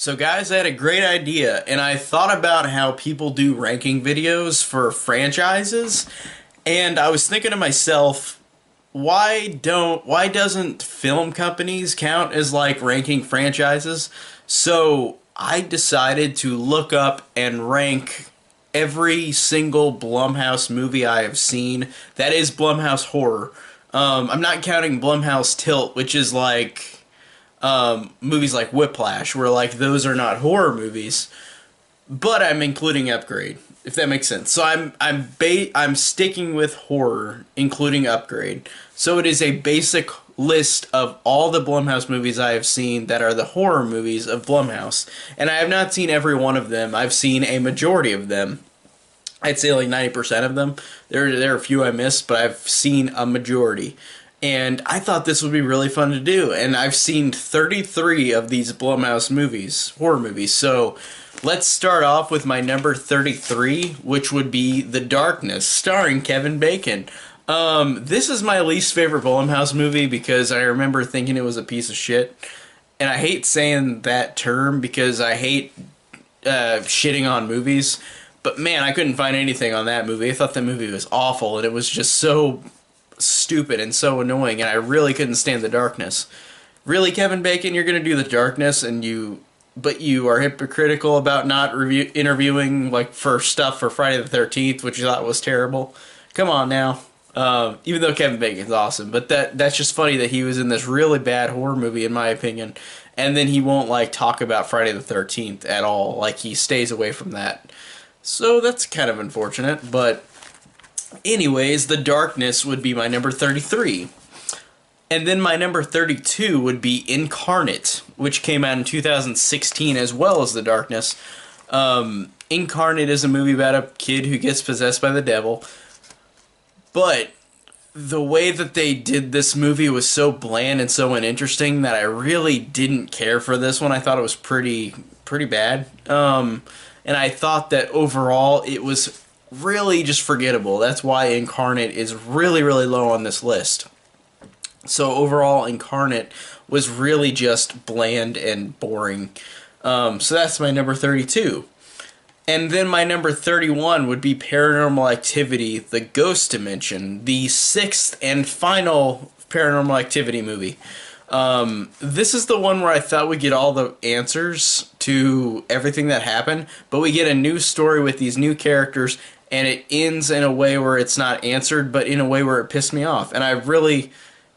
So guys, I had a great idea, and I thought about how people do ranking videos for franchises, and I was thinking to myself, why doesn't film companies count as like ranking franchises? So I decided to look up and rank every single Blumhouse movie I have seen. That is Blumhouse horror. I'm not counting Blumhouse Tilt, which is like movies like Whiplash, where like those are not horror movies, but I'm including Upgrade, if that makes sense. So I'm sticking with horror, including Upgrade. So it is a basic list of all the Blumhouse movies I have seen that are the horror movies of Blumhouse, and I have not seen every one of them. I've seen a majority of them. I'd say like 90% of them. There are a few I missed, but I've seen a majority. And I thought this would be really fun to do. And I've seen 33 of these Blumhouse movies, horror movies. So let's start off with my number 33, which would be The Darkness, starring Kevin Bacon. This is my least favorite Blumhouse movie because I remember thinking it was a piece of shit. And I hate saying that term because I hate shitting on movies. But man, I couldn't find anything on that movie. I thought the movie was awful, and it was just so stupid and so annoying, and I really couldn't stand The Darkness. Really, Kevin Bacon, you're gonna do The Darkness, but you are hypocritical about not interviewing like for stuff for Friday the 13th, which you thought was terrible. Come on now. Even though Kevin Bacon's awesome, but that's just funny that he was in this really bad horror movie, in my opinion, and then he won't like talk about Friday the 13th at all. Like he stays away from that. So that's kind of unfortunate, but anyways, The Darkness would be my number 33. And then my number 32 would be Incarnate, which came out in 2016 as well as The Darkness. Incarnate is a movie about a kid who gets possessed by the devil. But the way that they did this movie was so bland and so uninteresting that I really didn't care for this one. I thought it was pretty bad. And I thought that overall it was really just forgettable. That's why Incarnate is really low on this list. So overall, Incarnate was really just bland and boring. So that's my number 32. And then my number 31 would be Paranormal Activity, The Ghost Dimension, the sixth and final Paranormal Activity movie. This is the one where I thought we'd get all the answers to everything that happened, but we get a new story with these new characters, and it ends in a way where it's not answered, but in a way where it pissed me off. And I really,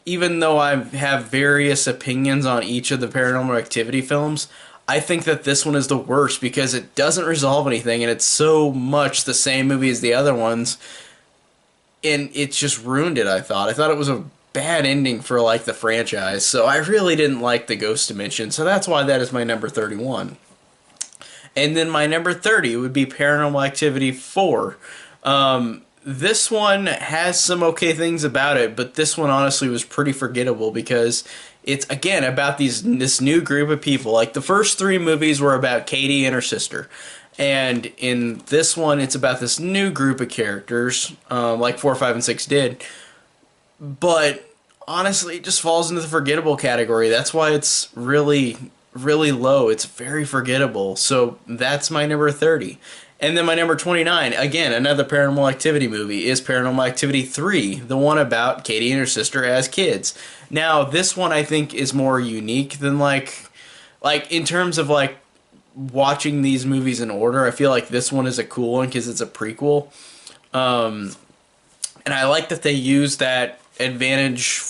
even though I have various opinions on each of the Paranormal Activity films, I think that this one is the worst because it doesn't resolve anything, and it's so much the same movie as the other ones, and it just ruined it, I thought. I thought it was a bad ending for like the franchise, so I really didn't like The Ghost Dimension, so that's why that is my number 31. And then my number 30 would be Paranormal Activity 4. This one has some okay things about it, but this one honestly was pretty forgettable because it's, again, about this new group of people. Like, the first three movies were about Katie and her sister. And in this one, it's about this new group of characters, like 4, 5, and 6 did. But honestly, it just falls into the forgettable category. That's why it's really low. It's very forgettable. So that's my number 30. And then my number 29, again, another Paranormal Activity movie, is Paranormal Activity 3, the one about Katie and her sister as kids. Now, this one I think is more unique than like in terms of like watching these movies in order. I feel like this one is a cool one because it's a prequel. And I like that they use that advantage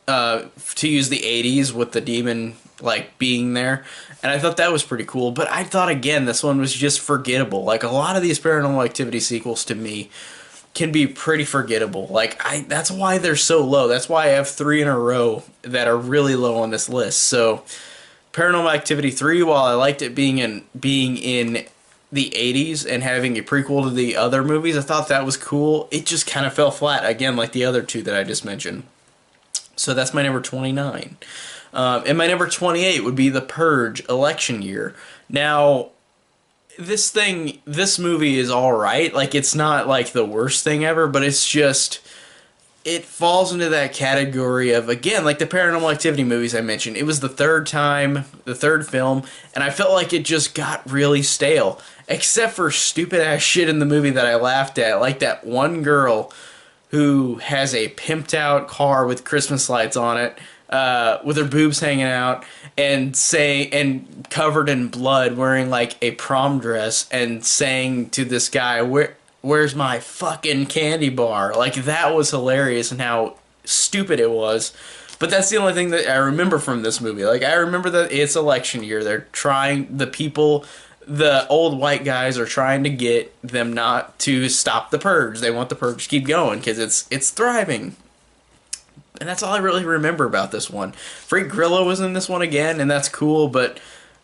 to use the 80s with the demon like being there, and I thought that was pretty cool. But I thought, again, this one was just forgettable. Like, a lot of these Paranormal Activity sequels to me can be pretty forgettable. Like, that's why they're so low. That's why I have 3 in a row that are really low on this list. So Paranormal Activity 3, while I liked it being in the 80s and having a prequel to the other movies, I thought that was cool. It just kind of fell flat, again, like the other two that I just mentioned. So that's my number 29. And my number 28 would be The Purge, Election Year. Now, this movie is alright. Like, it's not like the worst thing ever, but it's just, it falls into that category of, again, like the Paranormal Activity movies I mentioned. It was the third time, the third film, and I felt like it just got really stale. Except for stupid ass shit in the movie that I laughed at, like that one girl who has a pimped out car with Christmas lights on it, with her boobs hanging out, and covered in blood, wearing like a prom dress, and saying to this guy, "Where's my fucking candy bar?" Like, that was hilarious and how stupid it was. But that's the only thing that I remember from this movie. Like, I remember that it's election year. The old white guys are trying to get them not to stop the purge. They want the purge to keep going because it's thriving. And that's all I really remember about this one. Frank Grillo was in this one again, and that's cool, but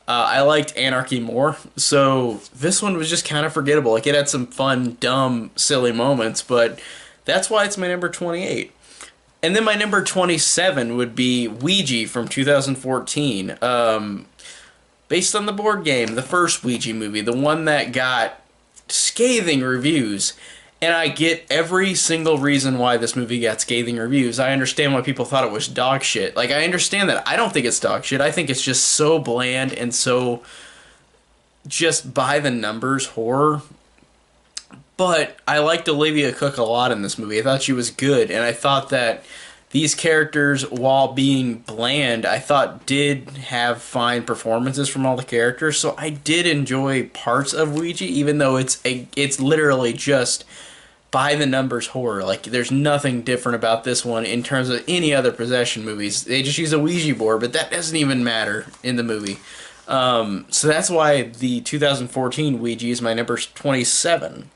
I liked Anarchy more. So this one was just kind of forgettable. Like, it had some fun, dumb, silly moments, but that's why it's my number 28. And then my number 27 would be Ouija from 2014. Based on the board game, the first Ouija movie, the one that got scathing reviews. And I get every single reason why this movie got scathing reviews. I understand why people thought it was dog shit. Like, I understand that. I don't think it's dog shit. I think it's just so bland and so just by the numbers horror. But I liked Olivia Cooke a lot in this movie. I thought she was good, and I thought that these characters, while being bland, I thought did have fine performances from all the characters. So I did enjoy parts of Ouija, even though it's literally just by the numbers horror. Like, there's nothing different about this one in terms of any other possession movies. They just use a Ouija board, but that doesn't even matter in the movie. So that's why the 2014 Ouija is my number 27.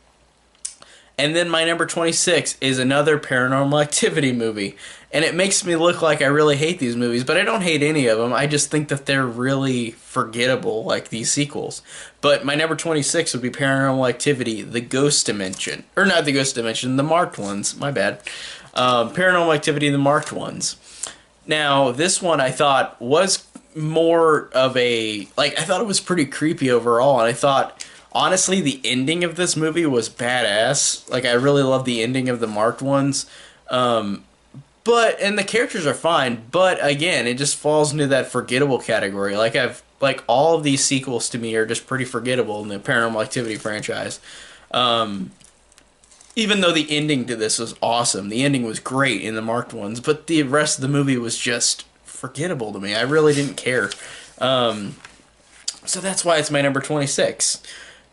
And then my number 26 is another Paranormal Activity movie. And it makes me look like I really hate these movies, but I don't hate any of them. I just think that they're really forgettable, like these sequels. But my number 26 would be Paranormal Activity, The Ghost Dimension. Or not The Ghost Dimension, the marked ones. My bad. Paranormal Activity, the marked ones. Now, this one I thought was more of a... Like, I thought it was pretty creepy overall, and I thought... Honestly, the ending of this movie was badass. Like, I really love the ending of the marked ones. And the characters are fine, but again, it just falls into that forgettable category. Like, all of these sequels to me are just pretty forgettable in the Paranormal Activity franchise. Even though the ending to this was awesome. The ending was great in the marked ones, but the rest of the movie was just forgettable to me. I really didn't care. So that's why it's my number 26.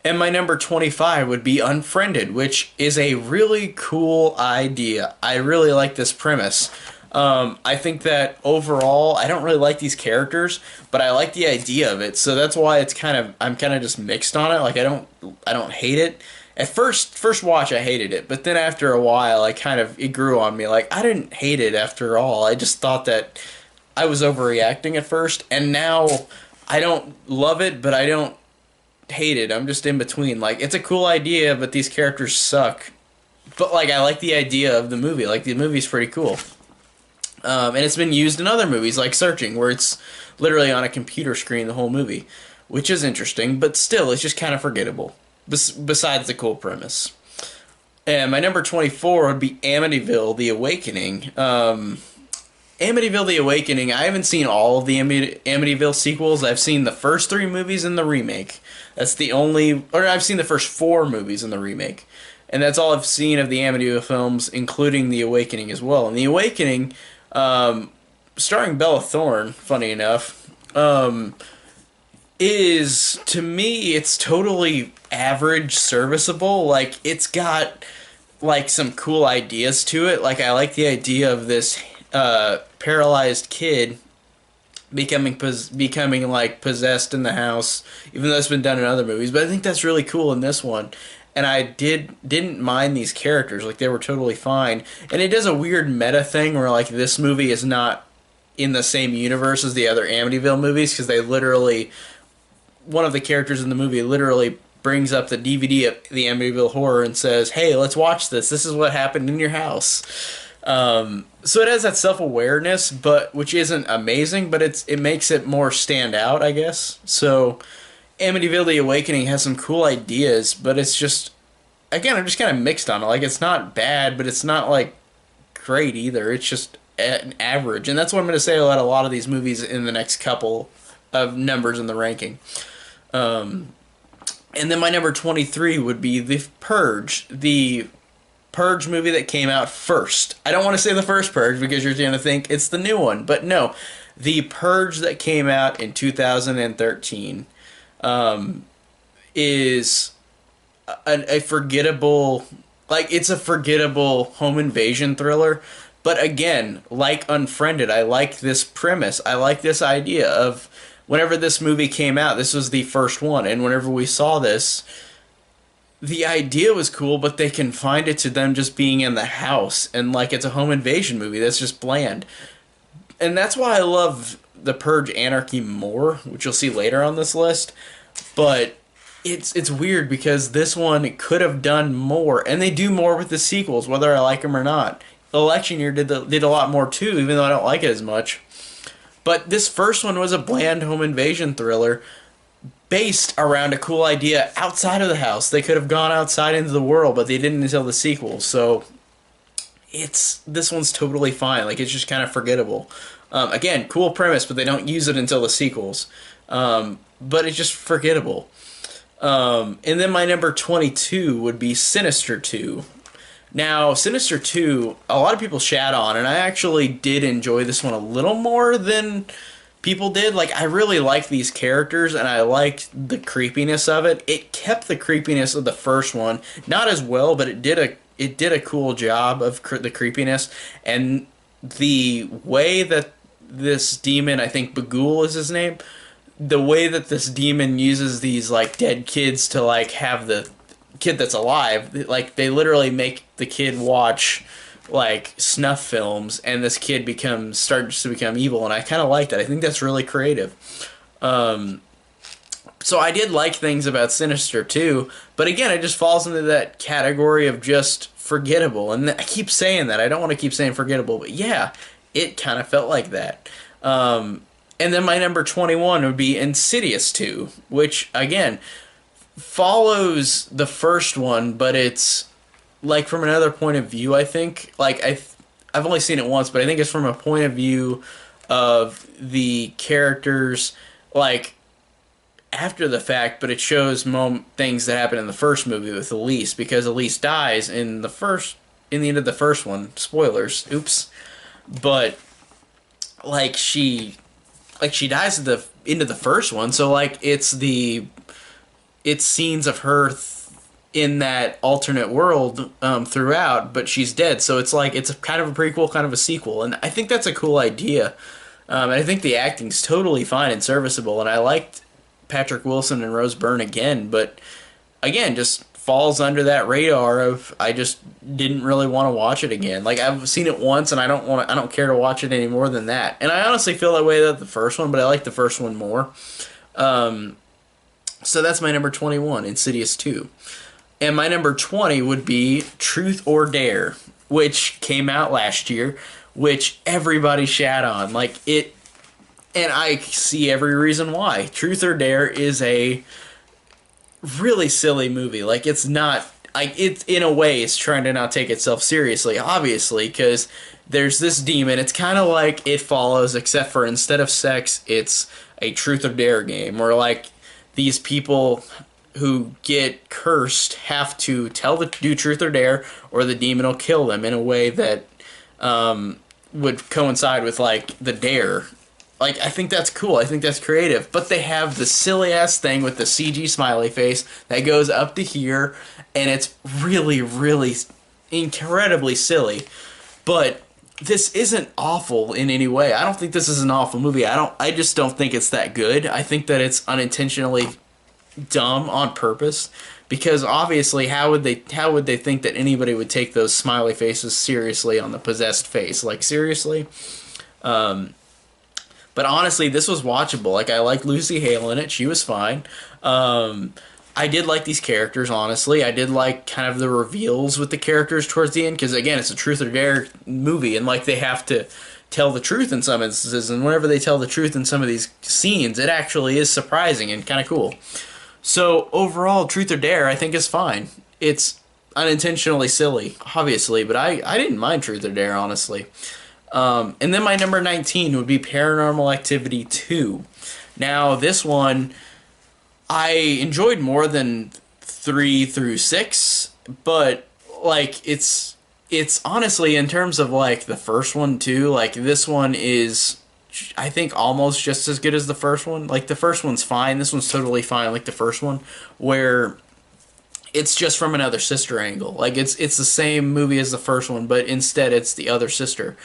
And my number 25 would be Unfriended, which is a really cool idea. I really like this premise. I think that overall, I don't really like these characters, but I like the idea of it. So that's why I'm kind of just mixed on it. Like, I don't hate it. At first watch, I hated it, but then after a while, it grew on me. Like, I didn't hate it after all. I just thought that I was overreacting at first, and now I don't love it, but I don't hate it. I'm just in between. Like, it's a cool idea, but these characters suck. But, like, I like the idea of the movie. Like, the movie's pretty cool. And it's been used in other movies, like Searching, where it's literally on a computer screen the whole movie, which is interesting, but still, it's just kind of forgettable, besides the cool premise. And my number 24 would be Amityville: The Awakening. Amityville: The Awakening, I haven't seen all of the Amityville sequels. I've seen the first 3 movies and the remake. That's the only... Or I've seen the first 4 movies and the remake. And that's all I've seen of the Amityville films, including The Awakening as well. And The Awakening, starring Bella Thorne, funny enough, is, to me, it's totally average, serviceable. Like, it's got, like, some cool ideas to it. Like, I like the idea of this paralyzed kid becoming like possessed in the house, even though it's been done in other movies. But I think that's really cool in this one, and I didn't mind these characters. Like, they were totally fine. And it does a weird meta thing where, like, this movie is not in the same universe as the other Amityville movies, because they literally, one of the characters in the movie literally brings up the DVD of the Amityville Horror and says, "Hey, let's watch this. This is what happened in your house." So it has that self-awareness, but which isn't amazing, but it makes it more stand out, I guess. So Amityville: The Awakening has some cool ideas, but it's just, again, I'm just kind of mixed on it. Like, it's not bad, but it's not like great either. It's just an average, and that's what I'm going to say about a lot of these movies in the next couple of numbers in the ranking. And then my number 23 would be The Purge. The Purge movie that came out first. I don't want to say the first Purge because you're going to think it's the new one, but no. The Purge that came out in 2013 is a forgettable, like, it's a forgettable home invasion thriller. But again, like Unfriended, I like this premise. I like this idea of whenever this movie came out, this was the first one, and whenever we saw this, the idea was cool, but they confined it to them just being in the house, and like it's a home invasion movie that's just bland. And that's why I love The Purge Anarchy more, which you'll see later on this list. But it's weird because this one could have done more, and they do more with the sequels, whether I like them or not. Election Year did a lot more too, even though I don't like it as much. But this first one was a bland home invasion thriller based around a cool idea outside of the house. They could have gone outside into the world, but they didn't until the sequel. So this one's totally fine. Like, it's just kind of forgettable. Again, cool premise, but they don't use it until the sequels. But it's just forgettable. And then my number 22 would be Sinister 2. Now, Sinister 2, a lot of people shat on, and I actually did enjoy this one a little more than people did. Like, I really liked these characters, and I liked the creepiness of it. It kept the creepiness of the first one. Not as well, but it did a cool job of the creepiness. And the way that this demon, I think Bagul is his name, the way that this demon uses these, like, dead kids to, like, have the kid that's alive, like, they literally make the kid watch, like, snuff films, and this kid starts to become evil, and I kind of like that. I think that's really creative. So I did like things about Sinister 2, but again, it just falls into that category of just forgettable, and I keep saying that. I don't want to keep saying forgettable, but yeah, it kind of felt like that. And then my number 21 would be Insidious 2, which, again, follows the first one, but it's like from another point of view. I think, like, I've only seen it once, but I think it's from a point of view of the characters, like, after the fact, but it shows things that happened in the first movie with Elise, because Elise dies in the end of the first one. Spoilers, oops. But like she dies at the end of the first one, so like it's scenes of her in that alternate world throughout, but she's dead. So it's like it's kind of a prequel, kind of a sequel, and I think that's a cool idea. And I think the acting's totally fine and serviceable, and I liked Patrick Wilson and Rose Byrne again, but again, just falls under that radar of I just didn't really want to watch it again. Like, I've seen it once, and I don't care to watch it any more than that. And I honestly feel that way about the first one, but I like the first one more. So that's my number 21, Insidious 2. And my number 20 would be Truth or Dare, which came out last year, which everybody shat on. Like, it, and I see every reason why. Truth or Dare is a really silly movie. Like, it's not, like, it's, in a way, it's trying to not take itself seriously, obviously, because there's this demon. It's kind of like It Follows, except for instead of sex, it's a Truth or Dare game, where, like, these people who get cursed have to do Truth or Dare, or the demon will kill them in a way that would coincide with, like, the dare. Like, I think that's cool. I think that's creative. But they have the silly-ass thing with the CG smiley face that goes up to here, and it's really, really incredibly silly. But this isn't awful in any way. I don't think this is an awful movie. I just don't think it's that good. I think that it's unintentionally dumb on purpose, because obviously how would they think that anybody would take those smiley faces seriously on the possessed face? Like, seriously? But honestly, this was watchable. Like, I liked Lucy Hale in it. She was fine. I did like these characters, honestly. I did like kind of the reveals with the characters towards the end, because, again, it's a Truth or Dare movie, and, like, they have to tell the truth in some instances, and whenever they tell the truth in some of these scenes, it actually is surprising and kind of cool. So, overall, Truth or Dare, I think, is fine. unintentionally silly, obviously, but I didn't mind Truth or Dare, honestly. And then my number 19 would be Paranormal Activity 2. Now, this one I enjoyed more than 3 through 6, but like it's honestly, in terms of like the first one too, like this one is, I think, almost just as good as the first one. Like the first one's fine, this one's totally fine, like the first one, where it's just from another sister angle. Like it's the same movie as the first one, but instead it's the other sister.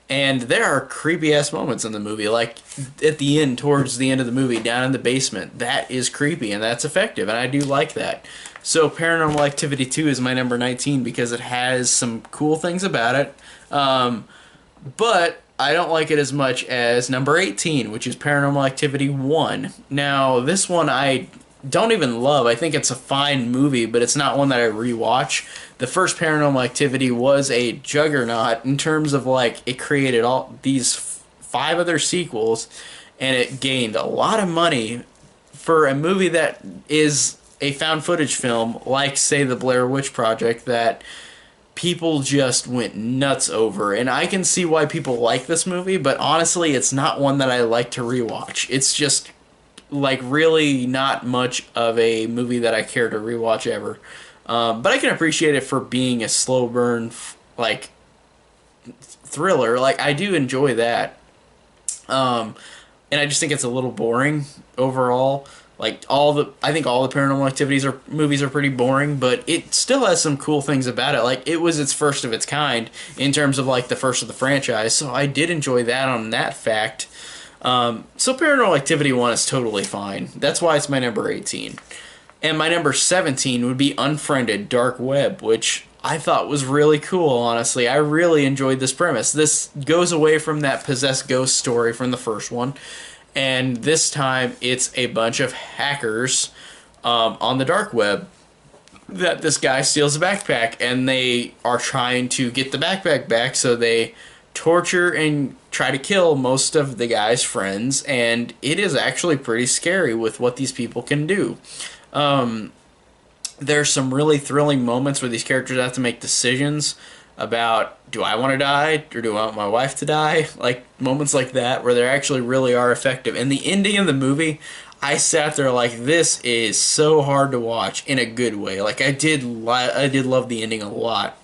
And there are creepy ass moments in the movie, like at the end, towards the end of the movie, down in the basement. That is creepy and that's effective, and I do like that. So Paranormal Activity 2 is my number 19 because it has some cool things about it. But I don't like it as much as number 18, which is Paranormal Activity 1. Now, this one I don't even love. I think it's a fine movie, but it's not one that I rewatch. The first Paranormal Activity was a juggernaut in terms of like it created all these 5 other sequels, and it gained a lot of money for a movie that is a found footage film, like say the Blair Witch Project, that people just went nuts over. And I can see why people like this movie, but honestly it's not one that I like to rewatch. It's just like really not much of a movie that I care to rewatch ever. But I can appreciate it for being a slow burn, like, thriller. Like, I do enjoy that. And I just think it's a little boring overall. Like, I think all the Paranormal Activities movies are pretty boring, but it still has some cool things about it. Like, it was its first of its kind in terms of, like, the first of the franchise, so I did enjoy that on that fact. So Paranormal Activity 1 is totally fine. That's why it's my number 18. And my number 17 would be Unfriended Dark Web, which I thought was really cool, honestly. I really enjoyed this premise. This goes away from that possessed ghost story from the first one, and this time it's a bunch of hackers on the dark web that this guy steals a backpack, and they are trying to get the backpack back, so they torture and try to kill most of the guy's friends, and it is actually pretty scary with what these people can do. There's some really thrilling moments where these characters have to make decisions about, do I want to die or do I want my wife to die? Like moments like that where they actually really are effective. And the ending of the movie, I sat there like, this is so hard to watch in a good way. Like I did love the ending a lot.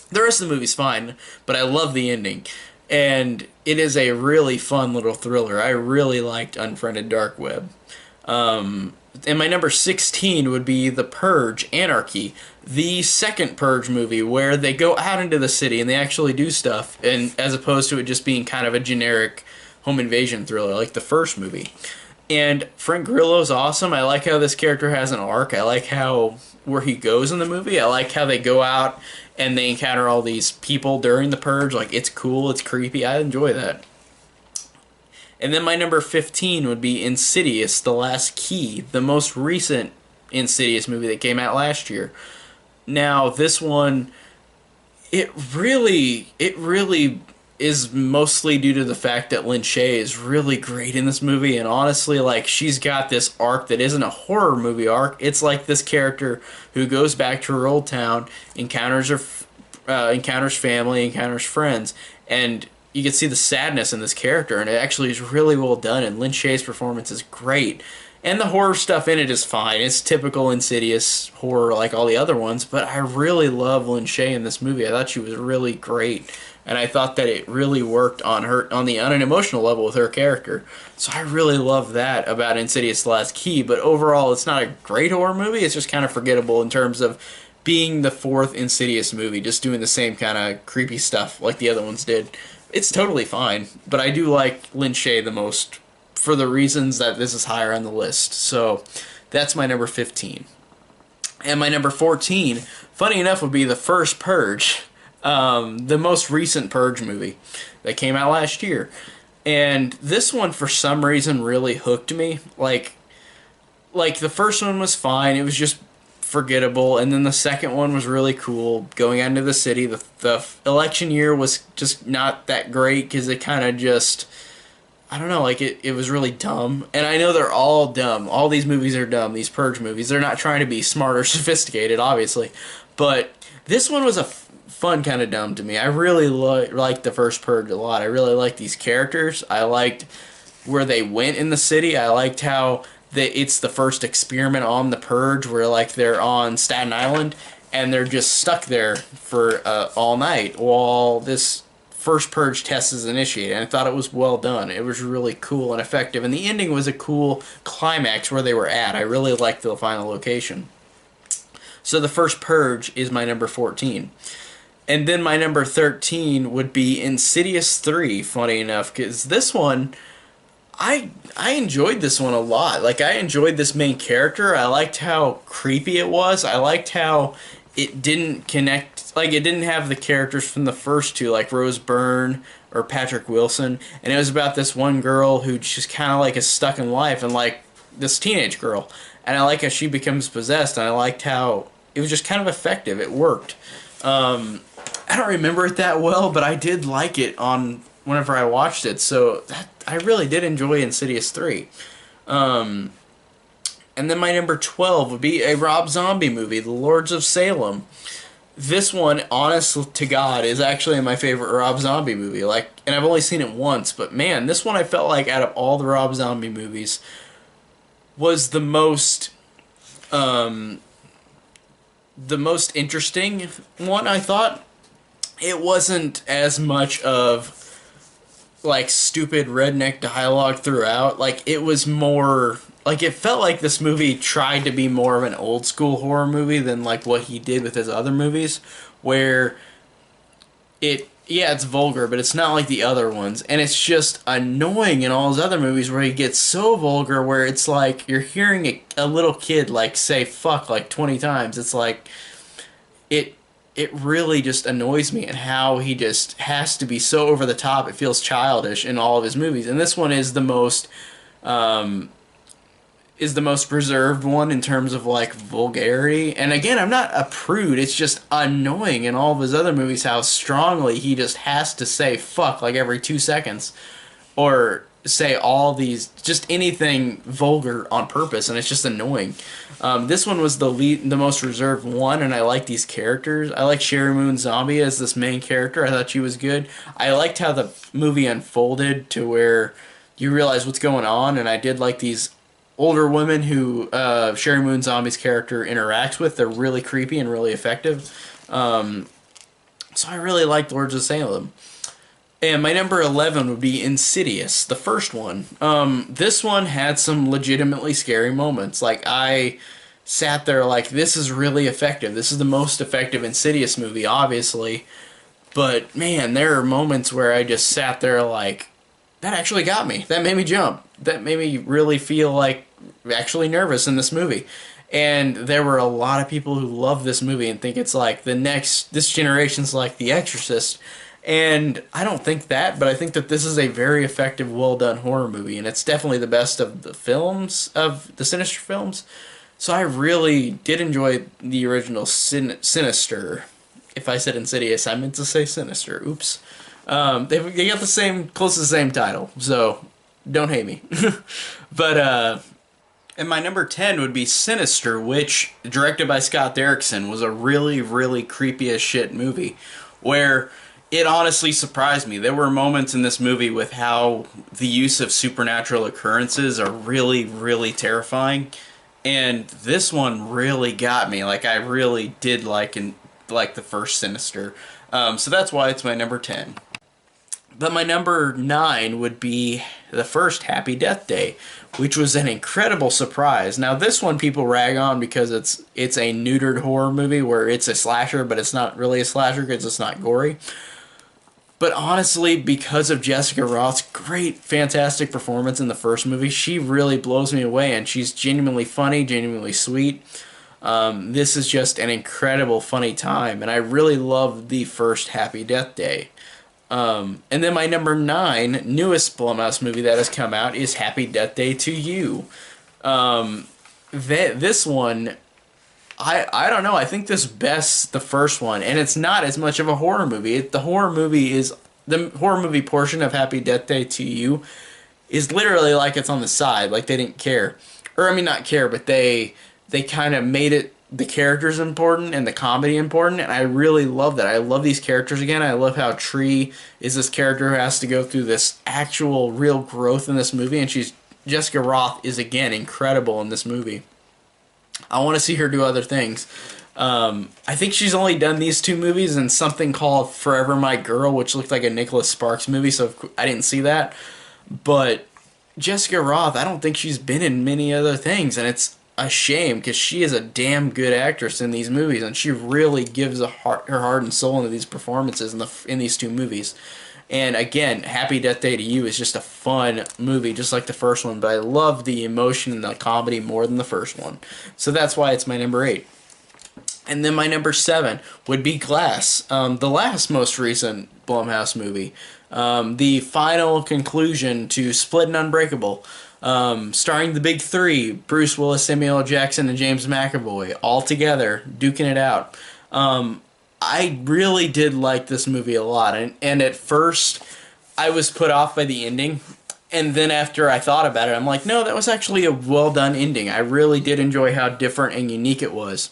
The rest of the movie's fine, but I love the ending. And it is a really fun little thriller. I really liked Unfriended Dark Web. And my number 16 would be The Purge: Anarchy, the second Purge movie where they go out into the city and they actually do stuff, and as opposed to it just being kind of a generic home invasion thriller like the first movie. And Frank Grillo's awesome. I like how this character has an arc. I like where he goes in the movie. I like how they go out and they encounter all these people during the Purge. Like, it's cool, it's creepy. I enjoy that. And then my number 15 would be Insidious: The Last Key, the most recent Insidious movie that came out last year. Now, this one, it really is mostly due to the fact that Lin Shaye is really great in this movie, and honestly, like, she's got this arc that isn't a horror movie arc. It's like this character who goes back to her old town, encounters family, encounters friends, and you can see the sadness in this character, and it actually is really well done, and Lin Shaye's performance is great. And the horror stuff in it is fine. It's typical Insidious horror like all the other ones, but I really love Lin Shaye in this movie. I thought she was really great, and I thought that it really worked on an emotional level with her character. So I really love that about Insidious: The Last Key, but overall it's not a great horror movie. It's just kind of forgettable in terms of being the fourth Insidious movie, just doing the same kind of creepy stuff like the other ones did. It's totally fine, but I do like Lin Shaye the most for the reasons that this is higher on the list. So that's my number 15. And my number 14, funny enough, would be the first Purge, the most recent Purge movie that came out last year. And this one, for some reason, really hooked me. Like the first one was fine. It was just forgettable, and then the second one was really cool, going out into the city. The election year was just not that great because it kind of just, I don't know, like it was really dumb. And I know they're all dumb. All these movies are dumb, these Purge movies. They're not trying to be smart or sophisticated, obviously. But this one was a fun kind of dumb to me. I really liked the first Purge a lot. I really liked these characters. I liked where they went in the city. I liked how it's the first experiment on the Purge where like they're on Staten Island and they're just stuck there for all night while this first Purge test is initiated. And I thought it was well done. It was really cool and effective. And the ending was a cool climax where they were at. I really liked the final location. So the first Purge is my number 14. And then my number 13 would be Insidious 3, funny enough, because this one, I enjoyed this one a lot. Like, I enjoyed this main character. I liked how creepy it was. I liked how it didn't connect, like, it didn't have the characters from the first two, like Rose Byrne or Patrick Wilson. And it was about this one girl who just kind of, like, is stuck in life, and, like, this teenage girl. And I like how she becomes possessed, and I liked how it was just kind of effective. It worked. I don't remember it that well, but I did like it on whenever I watched it, so I really did enjoy Insidious 3. And then my number 12 would be a Rob Zombie movie, The Lords of Salem. This one, honest to God, is actually my favorite Rob Zombie movie. Like, and I've only seen it once, but man, this one I felt like out of all the Rob Zombie movies was the most interesting one, I thought. It wasn't as much of like stupid redneck dialogue throughout. Like, it was more like, it felt like this movie tried to be more of an old school horror movie than like what he did with his other movies, where it's vulgar, but it's not like the other ones, and it's just annoying in all his other movies where he gets so vulgar where it's like you're hearing a little kid like say fuck like 20 times. It's like it really just annoys me, and how he just has to be so over the top. It feels childish in all of his movies, and this one is the most reserved one in terms of like vulgarity. And again, I'm not a prude. It's just annoying in all of his other movies how strongly he just has to say fuck like every 2 seconds, or say all these, just anything vulgar on purpose, and it's just annoying. This one was the most reserved one, and I like these characters. I like Sherry Moon Zombie as this main character. I thought she was good. I liked how the movie unfolded to where you realize what's going on, and I did like these older women who Sherry Moon Zombie's character interacts with. They're really creepy and really effective. So I really liked Lords of Salem. And my number 11 would be Insidious, the first one. This one had some legitimately scary moments. Like, I sat there like, this is really effective. This is the most effective Insidious movie, obviously. But, man, there are moments where I just sat there like, that actually got me. That made me jump. That made me really feel like actually nervous in this movie. And there were a lot of people who love this movie and think it's like this generation's like The Exorcist. And I don't think that, but I think that this is a very effective, well-done horror movie, and it's definitely the best of the films, of the Sinister films. So I really did enjoy the original Sinister. If I said Insidious, I meant to say Sinister. Oops. They got the same, close to the same title, so don't hate me. But, and my number 10 would be Sinister, which, directed by Scott Derrickson, was a really, really creepy as shit movie, where it honestly surprised me. There were moments in this movie with how the use of supernatural occurrences are really, really terrifying. And this one really got me. Like, I really did like the first Sinister. So that's why it's my number 10. But my number 9 would be the first Happy Death Day, which was an incredible surprise. Now, this one people rag on because it's a neutered horror movie where it's a slasher, but it's not really a slasher because it's not gory. But honestly, because of Jessica Roth's great, fantastic performance in the first movie, she really blows me away, and she's genuinely funny, genuinely sweet. This is just an incredible, funny time, and I really love the first Happy Death Day. And then my number 9, newest Blumhouse movie that has come out, is Happy Death Day to You. This one, I don't know, I think this bests the first one, and it's not as much of a horror movie. The horror movie portion of Happy Death Day to You is literally like it's on the side, like they didn't care. Or I mean not care, but they kind of made it the characters important and the comedy important, and I really love that. I love these characters again. I love how Tree is this character who has to go through this actual real growth in this movie, and Jessica Roth is again incredible in this movie. I want to see her do other things. I think she's only done these two movies and something called Forever My Girl, which looked like a Nicholas Sparks movie, so I didn't see that. But Jessica Roth, I don't think she's been in many other things, and it's a shame because she is a damn good actress in these movies, and she really gives her heart and soul into these performances in these two movies. And again, Happy Death Day to You is just a fun movie, just like the first one, but I love the emotion and the comedy more than the first one. So that's why it's my number 8. And then my number 7 would be Glass, the last most recent Blumhouse movie. The final conclusion to Split and Unbreakable, starring the big three, Bruce Willis, Samuel L. Jackson, and James McAvoy, all together, duking it out. I really did like this movie a lot, and at first I was put off by the ending, and then after I thought about it, I'm like, no, that was actually a well done ending. I really did enjoy how different and unique it was.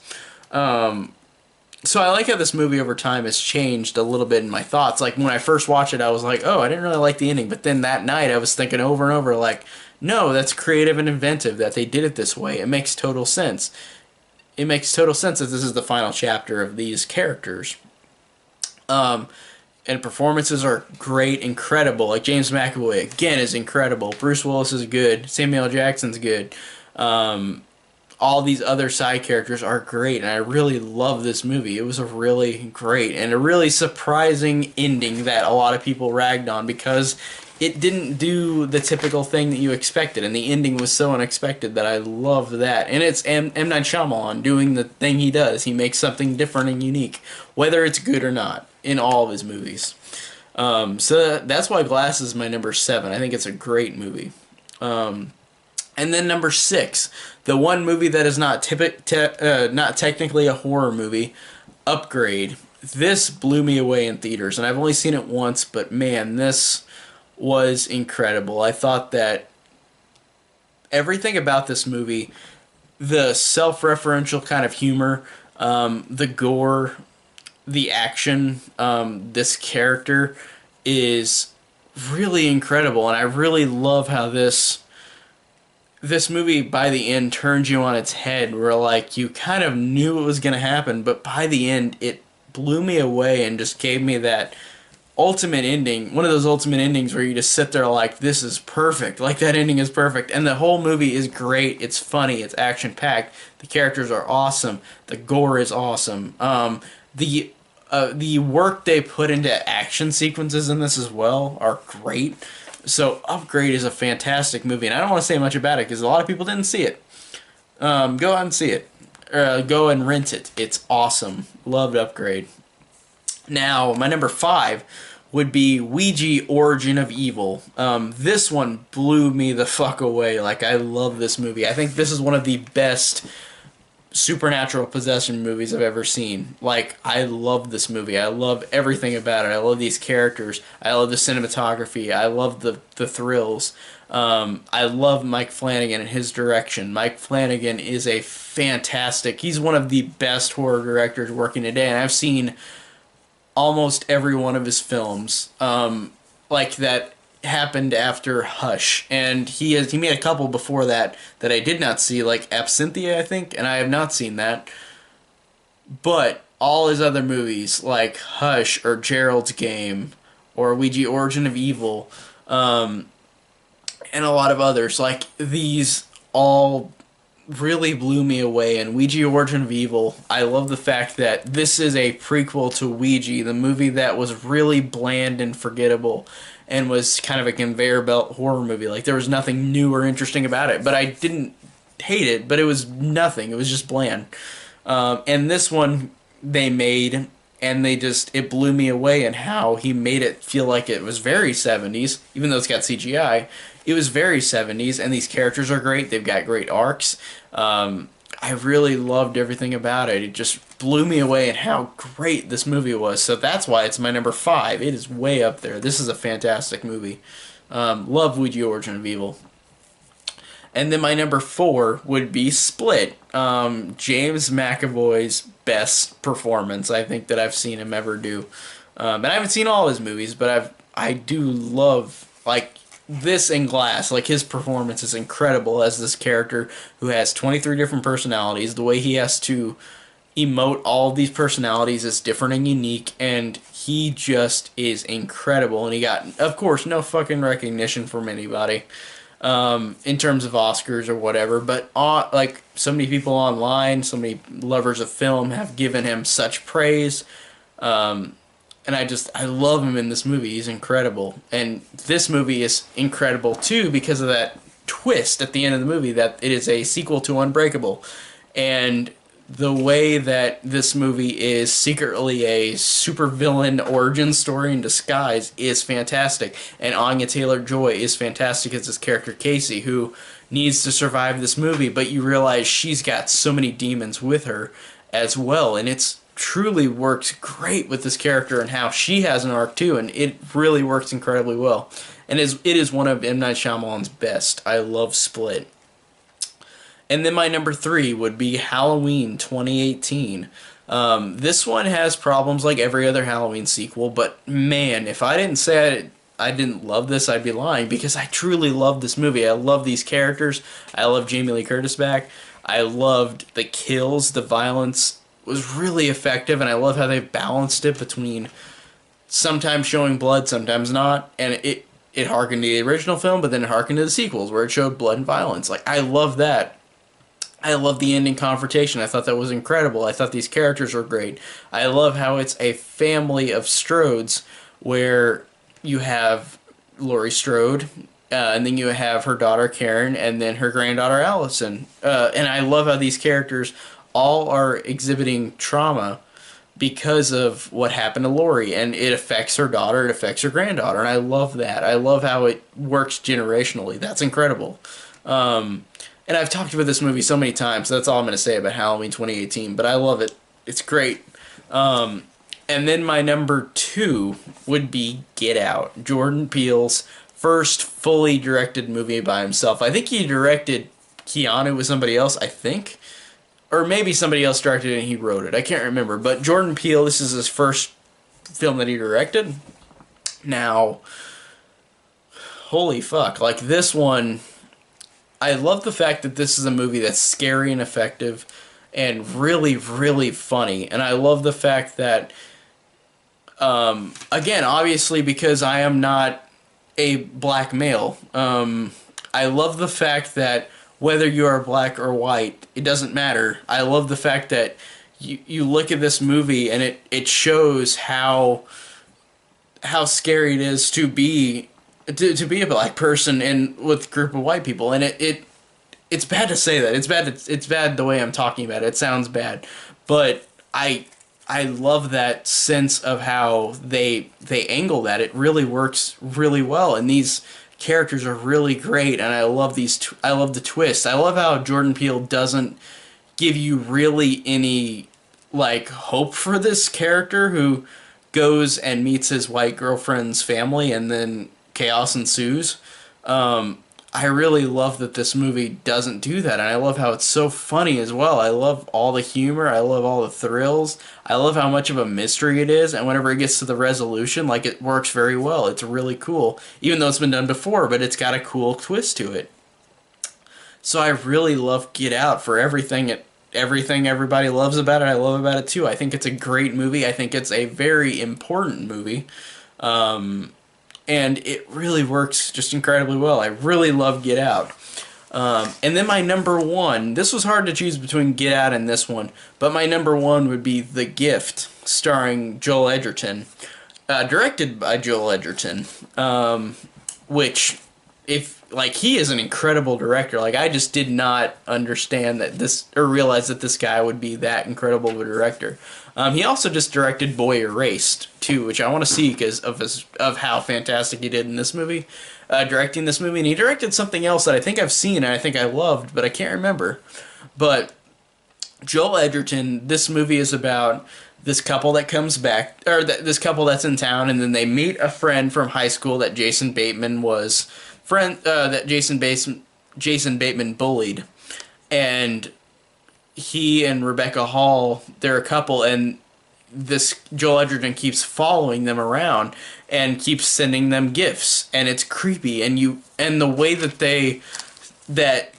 So I like how this movie over time has changed a little bit in my thoughts. Like when I first watched it, I was like, oh, I didn't really like the ending, but then that night I was thinking over and over like, no, that's creative and inventive that they did it this way. It makes total sense. It makes total sense that this is the final chapter of these characters. And performances are great, incredible. Like James McAvoy, again, is incredible. Bruce Willis is good. Samuel L. Jackson's good. All these other side characters are great, and I really love this movie. It was a really great and a really surprising ending that a lot of people ragged on because it didn't do the typical thing that you expected, and the ending was so unexpected that I loved that. And it's M. Night Shyamalan doing the thing he does. He makes something different and unique, whether it's good or not, in all of his movies. So that's why Glass is my number 7. I think it's a great movie. And then number 6, the one movie that is not technically a horror movie, Upgrade. This blew me away in theaters, and I've only seen it once, but man, this was incredible. I thought that everything about this movie, the self-referential kind of humor, the gore, the action, this character is really incredible, and I really love how this movie by the end turns you on its head, where like you kind of knew it was going to happen, but by the end it blew me away and just gave me that ultimate ending, one of those ultimate endings where you just sit there like, this is perfect, like that ending is perfect. And the whole movie is great, it's funny, it's action packed, the characters are awesome, the gore is awesome. The work they put into action sequences in this as well are great. So Upgrade is a fantastic movie, and I don't want to say much about it because a lot of people didn't see it. Go out and see it. Go and rent it. It's awesome. Loved Upgrade. Now, my number 5 would be Ouija Origin of Evil. This one blew me the fuck away. Like, I love this movie. I think this is one of the best supernatural possession movies I've ever seen. Like, I love this movie. I love everything about it. I love these characters. I love the cinematography. I love the thrills. I love Mike Flanagan and his direction. Mike Flanagan is a fantastic... He's one of the best horror directors working today, and I've seen almost every one of his films. Like, that happened after Hush, and he made a couple before that I did not see, like Absentia, I think, and I have not seen that. But all his other movies, like Hush or Gerald's Game or Ouija Origin of Evil, and a lot of others, like these all really blew me away. And Ouija Origin of Evil, I love the fact that this is a prequel to Ouija, the movie that was really bland and forgettable and was kind of a conveyor belt horror movie. Like, there was nothing new or interesting about it. But I didn't hate it, but it was nothing. It was just bland. And this one they made, and it blew me away in how he made it feel like it was very 70s, even though it's got CGI. It was very 70s, and these characters are great. They've got great arcs. I really loved everything about it. It just blew me away at how great this movie was. So that's why it's my number 5. It is way up there. This is a fantastic movie. Love Ouija Origin of Evil. And then my number 4 would be Split. James McAvoy's best performance I think that I've seen him ever do. And I haven't seen all his movies, but I do love like this in Glass. Like his performance is incredible as this character who has 23 different personalities. The way he has to emote all of these personalities is different and unique, and he just is incredible. And he got, of course, no fucking recognition from anybody in terms of Oscars or whatever, but like so many people online, so many lovers of film have given him such praise. And I love him in this movie. He's incredible. And this movie is incredible too because of that twist at the end of the movie that it is a sequel to Unbreakable. And the way that this movie is secretly a supervillain origin story in disguise is fantastic. And Anya Taylor-Joy is fantastic as this character Casey, who needs to survive this movie, but you realize she's got so many demons with her as well. And it's truly works great with this character and how she has an arc too, and it really works incredibly well. And it is one of M. Night Shyamalan's best. I love Split. And then my number 3 would be Halloween 2018. This one has problems like every other Halloween sequel, but man, if I didn't say I didn't love this, I'd be lying, because I truly love this movie. I love these characters. I love Jamie Lee Curtis back. I loved the kills. The violence was really effective, and I love how they balanced it between sometimes showing blood, sometimes not, and it harkened to the original film, but then it harkened to the sequels where it showed blood and violence. Like, I love that. I love the ending confrontation. I thought that was incredible. I thought these characters were great. I love how it's a family of Strodes where you have Laurie Strode, and then you have her daughter Karen, and then her granddaughter Allison. And I love how these characters all are exhibiting trauma because of what happened to Laurie, and it affects her daughter, it affects her granddaughter, and I love that. I love how it works generationally. That's incredible. And I've talked about this movie so many times, so that's all I'm going to say about Halloween 2018, but I love it. It's great. And then my number 2 would be Get Out, Jordan Peele's first fully directed movie by himself. I think he directed Keanu with somebody else, I think. Or maybe somebody else directed it and he wrote it. I can't remember. But Jordan Peele, this is his first film that he directed. Now, holy fuck. Like, this one, I love the fact that this is a movie that's scary and effective and really, really funny. And I love the fact that, again, obviously because I am not a black male, I love the fact that whether you are black or white, it doesn't matter. I love the fact that you look at this movie and it shows how scary it is to be a black person and with a group of white people. And it's bad to say that. It's bad the way I'm talking about it. It sounds bad. But I love that sense of how they angle that. It really works really well. And these characters are really great, and I love I love the twist. I love how Jordan Peele doesn't give you really any like hope for this character who goes and meets his white girlfriend's family and then chaos ensues. I really love that this movie doesn't do that, and I love how it's so funny as well. I love all the humor, I love all the thrills, I love how much of a mystery it is, and whenever it gets to the resolution, like, it works very well. It's really cool, even though it's been done before, but it's got a cool twist to it. So I really love Get Out for everything everybody loves about it. I love about it too. I think it's a great movie. I think it's a very important movie. And it really works just incredibly well. I really love Get Out. And then my number 1, this was hard to choose between Get Out and this one, but my number 1 would be The Gift, starring Joel Edgerton, directed by Joel Edgerton, which, he is an incredible director. Like, I just did not understand that or realize that this guy would be that incredible of a director. He also just directed Boy Erased, too, which I want to see because of how fantastic he did in this movie, directing this movie. And he directed something else that I think I've seen and I think I loved, but I can't remember. But Joel Edgerton, this movie is about this couple that comes back, or this couple that's in town, and then they meet a friend from high school that Jason Bateman was that Jason Bateman bullied, and he and Rebecca Hall, they're a couple, and this Joel Edgerton keeps following them around and keeps sending them gifts, and it's creepy, and the way that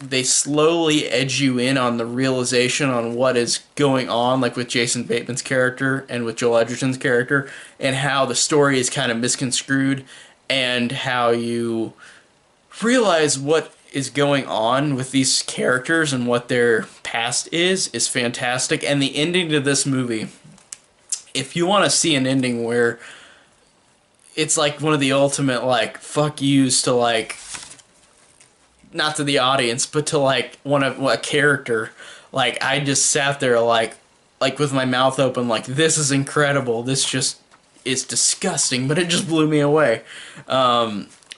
they slowly edge you in on the realization on what is going on, like with Jason Bateman's character and with Joel Edgerton's character, and how the story is kind of misconstrued, and how you realize what is going on with these characters and what their past is fantastic. And the ending to this movie, if you want to see an ending where it's like one of the ultimate, like, fuck yous to, like, not to the audience, but to, like, a character, like, I just sat there like with my mouth open, like, this is incredible, this just is disgusting, but it just blew me away.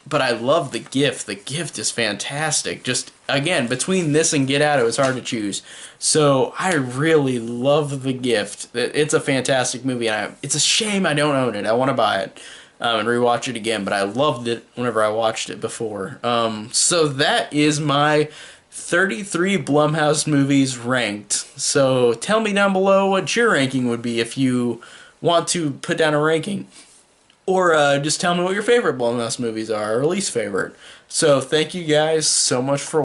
But I love The Gift. The Gift is fantastic. Just, again, between this and Get Out, it was hard to choose. So I really love The Gift. It's a fantastic movie, and it's a shame I don't own it. I want to buy it and rewatch it again, but I loved it whenever I watched it before. So that is my 33 Blumhouse movies ranked. So tell me down below what your ranking would be if you want to put down a ranking. Or just tell me what your favorite Blumhouse movies are, or least favorite. So thank you guys so much for